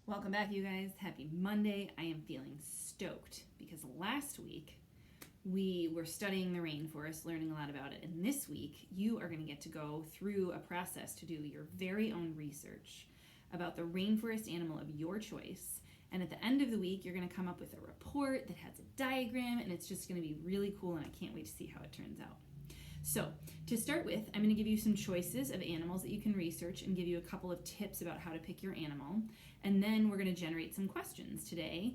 Welcome back, you guys. Happy Monday. I am feeling stoked because last week we were studying the rainforest, learning a lot about it. And this week you are going to get to go through a process to do your very own research about the rainforest animal of your choice. And at the end of the week, you're going to come up with a report that has a diagram, and it's just going to be really cool, and I can't wait to see how it turns out. So, to start with, I'm going to give you some choices of animals that you can research and give you a couple of tips about how to pick your animal. And then we're going to generate some questions today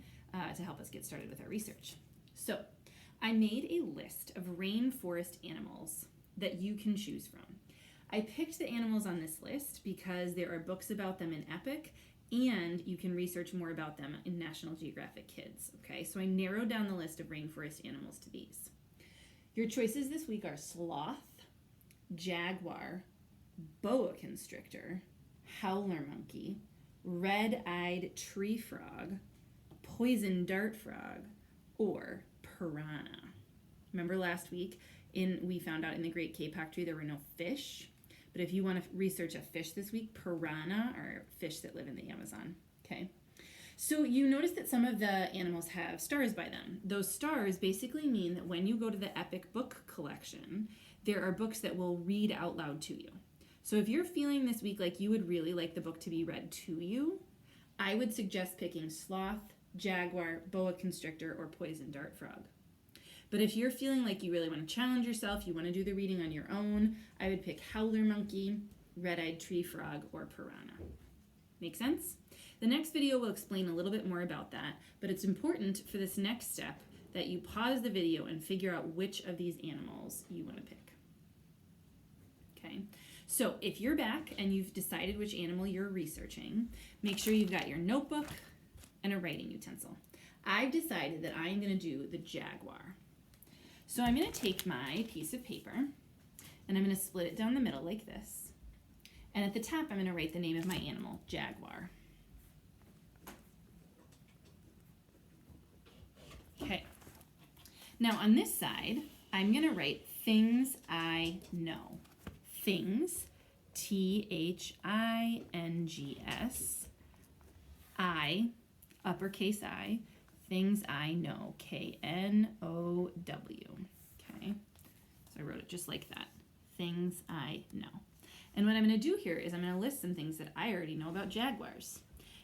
to help us get started with our research. So, I made a list of rainforest animals that you can choose from. I picked the animals on this list because there are books about them in Epic, and you can research more about them in National Geographic Kids. Okay, so I narrowed down the list of rainforest animals to these. Your choices this week are sloth, jaguar, boa constrictor, howler monkey, red-eyed tree frog, poison dart frog, or piranha. Remember last week we found out in the Great Cape Tree there were no fish, but if you want to research a fish this week, piranha are fish that live in the Amazon. Okay. So you notice that some of the animals have stars by them. Those stars basically mean that when you go to the Epic book collection, there are books that will read out loud to you. So if you're feeling this week like you would really like the book to be read to you, I would suggest picking sloth, jaguar, boa constrictor, or poison dart frog. But if you're feeling like you really want to challenge yourself, you want to do the reading on your own, I would pick howler monkey, red-eyed tree frog, or piranha. Make sense? The next video will explain a little bit more about that, but it's important for this next step that you pause the video and figure out which of these animals you want to pick. Okay, so if you're back and you've decided which animal you're researching, make sure you've got your notebook and a writing utensil. I've decided that I'm going to do the jaguar. So I'm going to take my piece of paper and I'm going to split it down the middle like this. And at the top, I'm going to write the name of my animal, jaguar. Okay. Now on this side, I'm going to write things I know. Things, Things. I, uppercase I, things I know, Know. Okay. So I wrote it just like that. Things I know. And what I'm going to do here is I'm going to list some things that I already know about jaguars.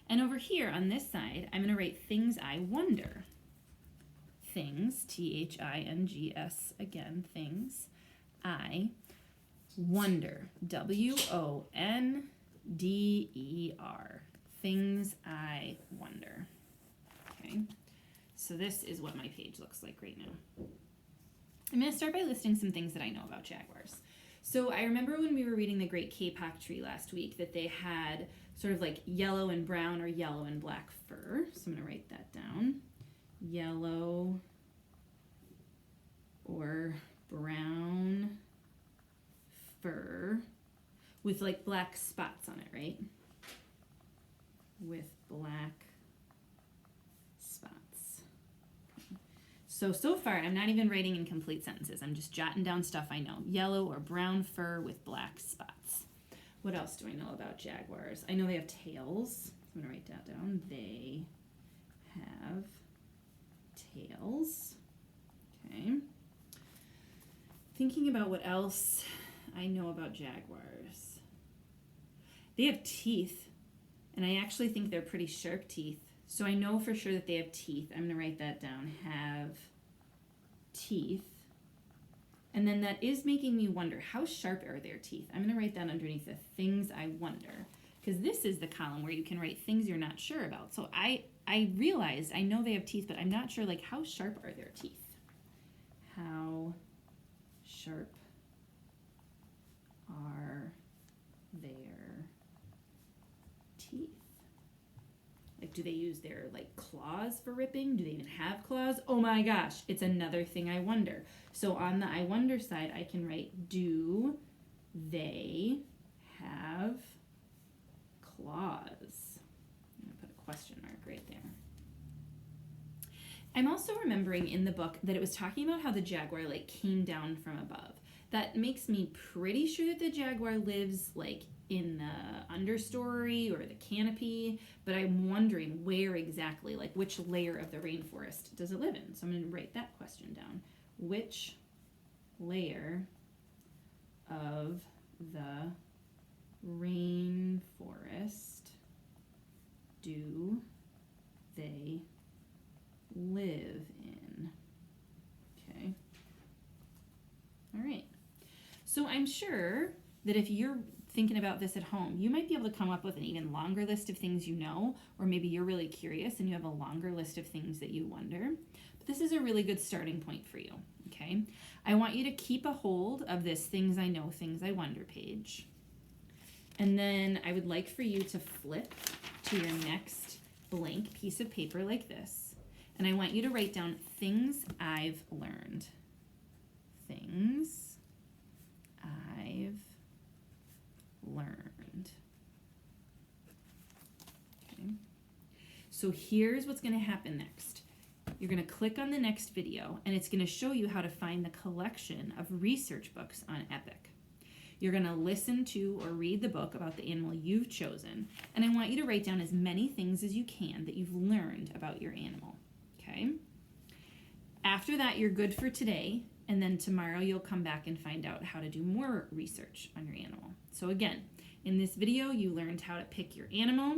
And over here on this side, I'm going to write things I wonder. Things, Things again, things. I wonder, Wonder. Things I wonder. Okay, so this is what my page looks like right now. I'm going to start by listing some things that I know about jaguars. So I remember when we were reading the Great Cape Tree last week that they had sort of like yellow and brown or yellow and black fur. So I'm going to write that down. Yellow or brown fur with like black spots on it, right? With black spots. So far, I'm not even writing in complete sentences. I'm just jotting down stuff I know. Yellow or brown fur with black spots. What else do I know about jaguars? I know they have tails. I'm going to write that down. They have tails. Okay. Thinking about what else I know about jaguars. They have teeth, and I actually think they're pretty sharp teeth. So I know for sure that they have teeth. I'm going to write that down. Have teeth. And then that is making me wonder, how sharp are their teeth? I'm going to write that underneath the things I wonder. Because this is the column where you can write things you're not sure about. So I realized, I know they have teeth, but I'm not sure, like, how sharp are their teeth? How sharp are their teeth? Like, do they use their, like, claws for ripping? Do they even have claws? Oh my gosh, it's another thing I wonder. So on the I wonder side, I can write, do they have claws? I'm going to put a question mark right there. I'm also remembering in the book that it was talking about how the jaguar, like, came down from above. That makes me pretty sure that the jaguar lives like in the understory or the canopy, but I'm wondering where exactly, like which layer of the rainforest does it live in? So I'm going to write that question down. Which layer of the rainforest do they live in? Okay. All right. So I'm sure that if you're thinking about this at home, you might be able to come up with an even longer list of things you know, or maybe you're really curious and you have a longer list of things that you wonder. But this is a really good starting point for you, okay? I want you to keep a hold of this things I know, things I wonder page. And then I would like for you to flip to your next blank piece of paper like this. And I want you to write down things I've learned. Things I've learned. Okay. So here's what's going to happen next. You're going to click on the next video, and it's going to show you how to find the collection of research books on EPIC. You're going to listen to or read the book about the animal you've chosen, and I want you to write down as many things as you can that you've learned about your animal. Okay? After that, you're good for today, and then tomorrow you'll come back and find out how to do more research on your animal. So again, in this video, you learned how to pick your animal.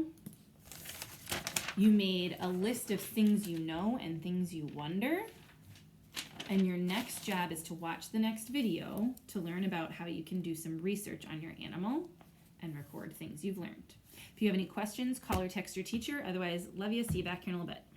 You made a list of things you know and things you wonder. And your next job is to watch the next video to learn about how you can do some research on your animal and record things you've learned. If you have any questions, call or text your teacher. Otherwise, love you. See you back here in a little bit.